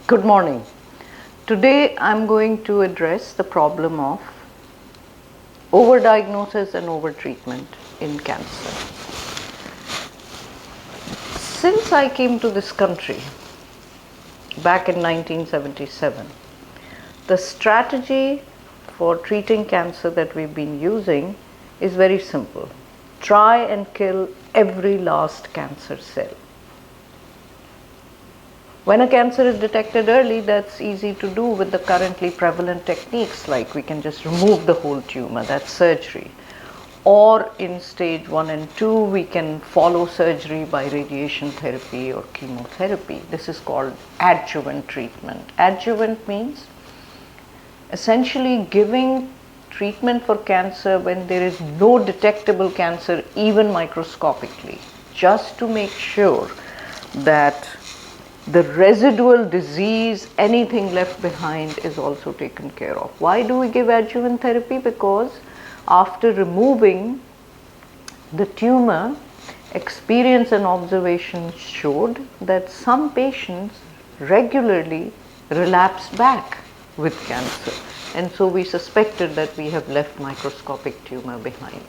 Good morning. Today I'm going to address the problem of overdiagnosis and overtreatment in cancer. Since I came to this country back in 1977, the strategy for treating cancer that we've been using is very simple. Try and kill every last cancer cell. When a cancer is detected early, that's easy to do with the currently prevalent techniques, like we can just remove the whole tumor, that's surgery. Or in stage 1 and 2, we can follow surgery by radiation therapy or chemotherapy. This is called adjuvant treatment. Adjuvant means essentially giving treatment for cancer when there is no detectable cancer, even microscopically, just to make sure that the residual disease, anything left behind, is also taken care of. Why do we give adjuvant therapy? Because after removing the tumor, experience and observation showed that some patients regularly relapse back with cancer, and so we suspected that we have left microscopic tumor behind.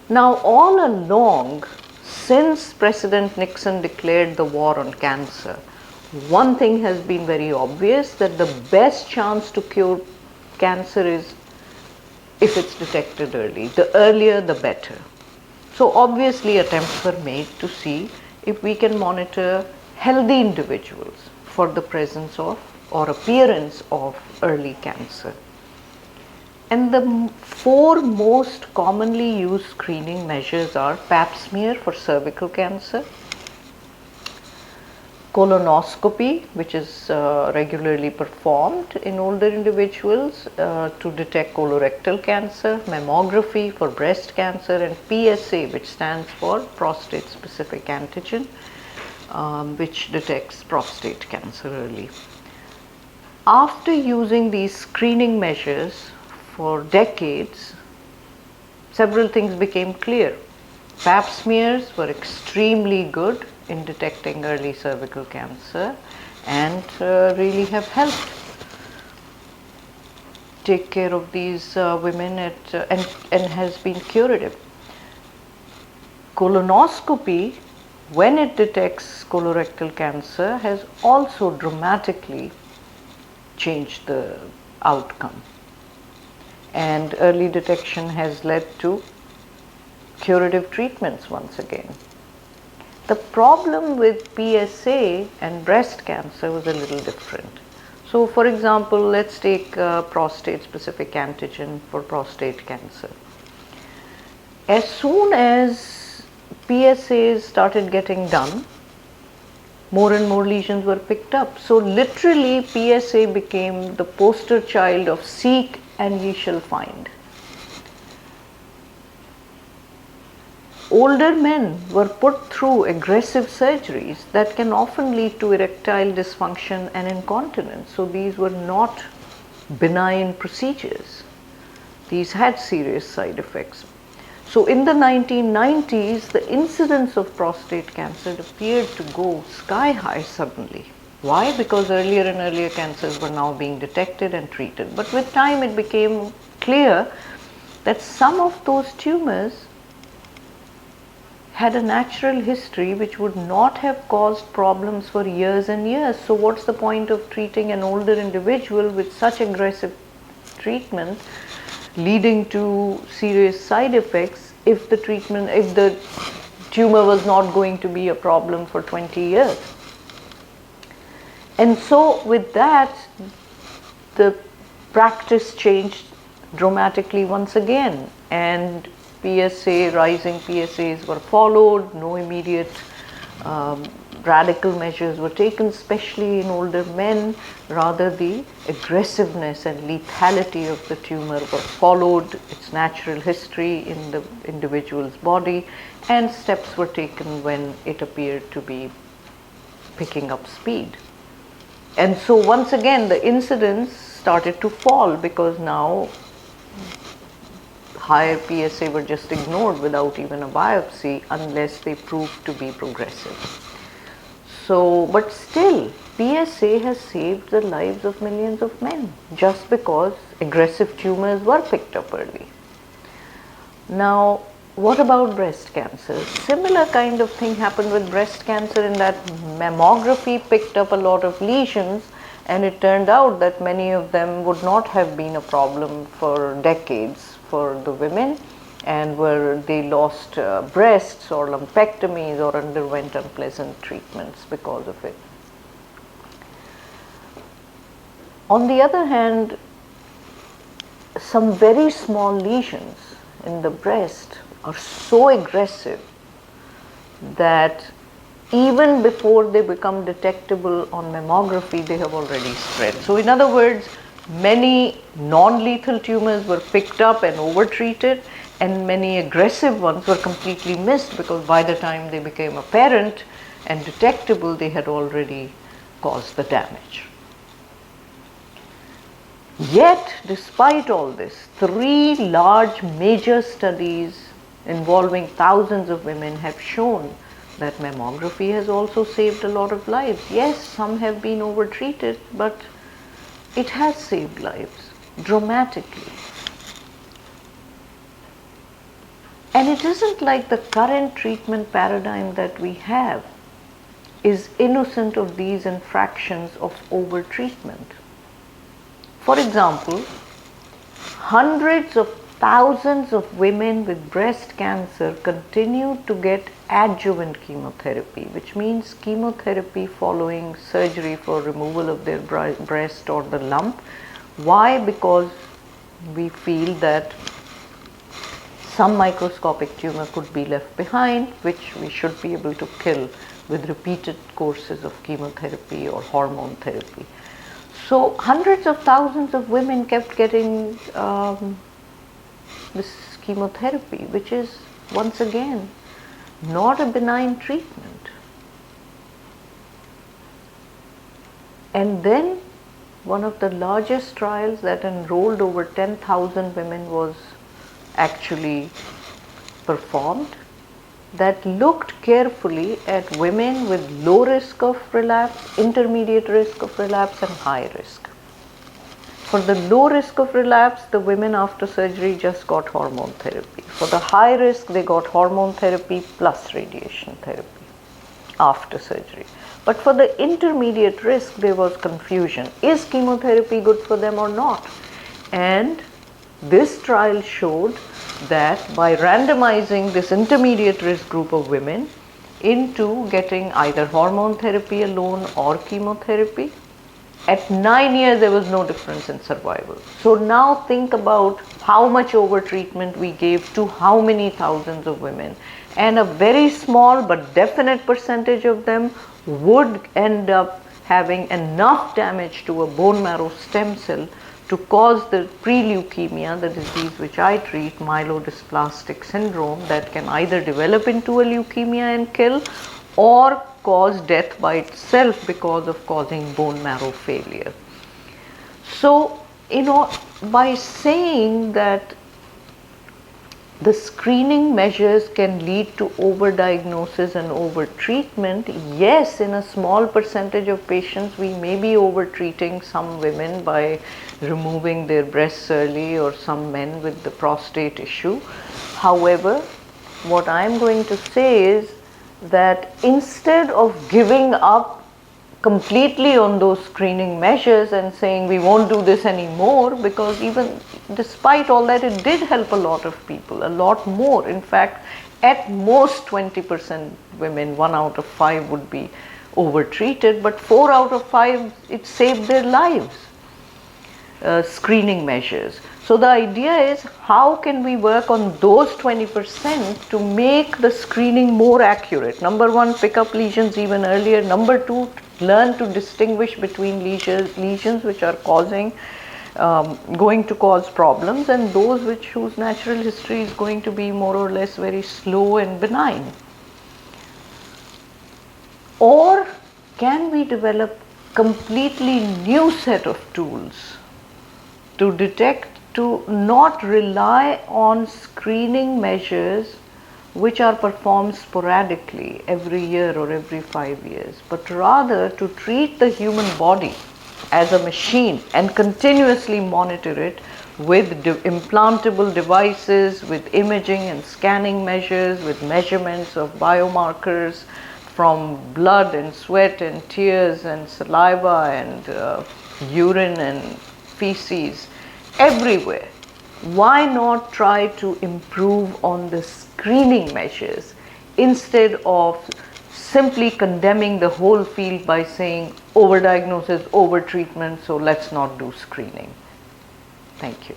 Now, all along, since President Nixon declared the war on cancer, one thing has been very obvious, that the best chance to cure cancer is if it's detected early. The earlier, the better. So obviously attempts were made to see if we can monitor healthy individuals for the presence of or appearance of early cancer. And the 4 most commonly used screening measures are Pap smear for cervical cancer, colonoscopy, which is regularly performed in older individuals to detect colorectal cancer, mammography for breast cancer, and PSA, which stands for prostate specific antigen, which detects prostate cancer early. After using these screening measures for decades, several things became clear. Pap smears were extremely good in detecting early cervical cancer and really have helped take care of these women and has been curative. Colonoscopy, when it detects colorectal cancer, has also dramatically changed the outcome. And early detection has led to curative treatments once again. The problem with PSA and breast cancer was a little different. So for example, let's take prostate specific antigen for prostate cancer. As soon as PSAs started getting done, more and more lesions were picked up. So literally PSA became the poster child of seek and ye shall find. Older men were put through aggressive surgeries that can often lead to erectile dysfunction and incontinence. So these were not benign procedures. These had serious side effects. So in the 1990s, the incidence of prostate cancer appeared to go sky high suddenly. Why? Because earlier and earlier cancers were now being detected and treated. But with time it became clear that some of those tumors had a natural history which would not have caused problems for years and years. So what's the point of treating an older individual with such aggressive treatment leading to serious side effects if the tumor was not going to be a problem for 20 years? And so with that, the practice changed dramatically once again, and rising PSAs were followed, no immediate radical measures were taken, especially in older men. Rather, the aggressiveness and lethality of the tumor were followed, its natural history in the individual's body, and steps were taken when it appeared to be picking up speed. And so once again the incidence started to fall, because now higher PSA were just ignored without even a biopsy unless they proved to be progressive. So, but still, PSA has saved the lives of millions of men just because aggressive tumors were picked up early. Now, what about breast cancer? Similar kind of thing happened with breast cancer in that mammography picked up a lot of lesions, and it turned out that many of them would not have been a problem for decades for the women, and where they lost breasts or lumpectomies or underwent unpleasant treatments because of it. On the other hand, some very small lesions in the breast are so aggressive that even before they become detectable on mammography, they have already spread. So in other words, many non-lethal tumors were picked up and overtreated, and many aggressive ones were completely missed because by the time they became apparent and detectable, they had already caused the damage. Yet, despite all this, 3 large major studies involving thousands of women have shown that mammography has also saved a lot of lives. Yes, some have been overtreated, but it has saved lives dramatically. And it isn't like the current treatment paradigm that we have is innocent of these infractions of overtreatment. For example, hundreds of thousands of women with breast cancer continue to get adjuvant chemotherapy, which means chemotherapy following surgery for removal of their breast or the lump. Why? Because we feel that some microscopic tumor could be left behind, which we should be able to kill with repeated courses of chemotherapy or hormone therapy. So hundreds of thousands of women kept getting this chemotherapy, which is once again not a benign treatment. And then one of the largest trials that enrolled over 10,000 women was actually performed, that looked carefully at women with low risk of relapse, intermediate risk of relapse, and high risk. For the low risk of relapse, the women after surgery just got hormone therapy. For the high risk, they got hormone therapy plus radiation therapy after surgery. But for the intermediate risk, there was confusion. Is chemotherapy good for them or not? And this trial showed that by randomizing this intermediate risk group of women into getting either hormone therapy alone or chemotherapy, at 9 years there was no difference in survival. So now think about how much overtreatment we gave to how many thousands of women, and a very small but definite percentage of them would end up having enough damage to a bone marrow stem cell to cause the pre-leukemia, the disease which I treat, myelodysplastic syndrome, that can either develop into a leukemia and kill or cause death by itself because of causing bone marrow failure. So, by saying that the screening measures can lead to overdiagnosis and overtreatment, yes, in a small percentage of patients we may be overtreating some women by removing their breasts early, or some men with the prostate issue. However, what I am going to say is that instead of giving up completely on those screening measures and saying we won't do this anymore, because even despite all that, it did help a lot of people, a lot more. In fact, at most 20% women, 1 out of 5 would be overtreated, but 4 out of 5, it saved their lives. Screening measures. So the idea is, how can we work on those 20% to make the screening more accurate? Number 1, pick up lesions even earlier. Number 2, learn to distinguish between lesions which are going to cause problems, and those whose natural history is going to be more or less very slow and benign. Or can we develop completely new set of tools to detect, to not rely on screening measures which are performed sporadically every year or every 5 years, but rather to treat the human body as a machine and continuously monitor it with implantable devices, with imaging and scanning measures, with measurements of biomarkers from blood and sweat and tears and saliva and urine and feces everywhere. Why not try to improve on the screening measures instead of simply condemning the whole field by saying overdiagnosis, overtreatment, so let's not do screening? Thank you.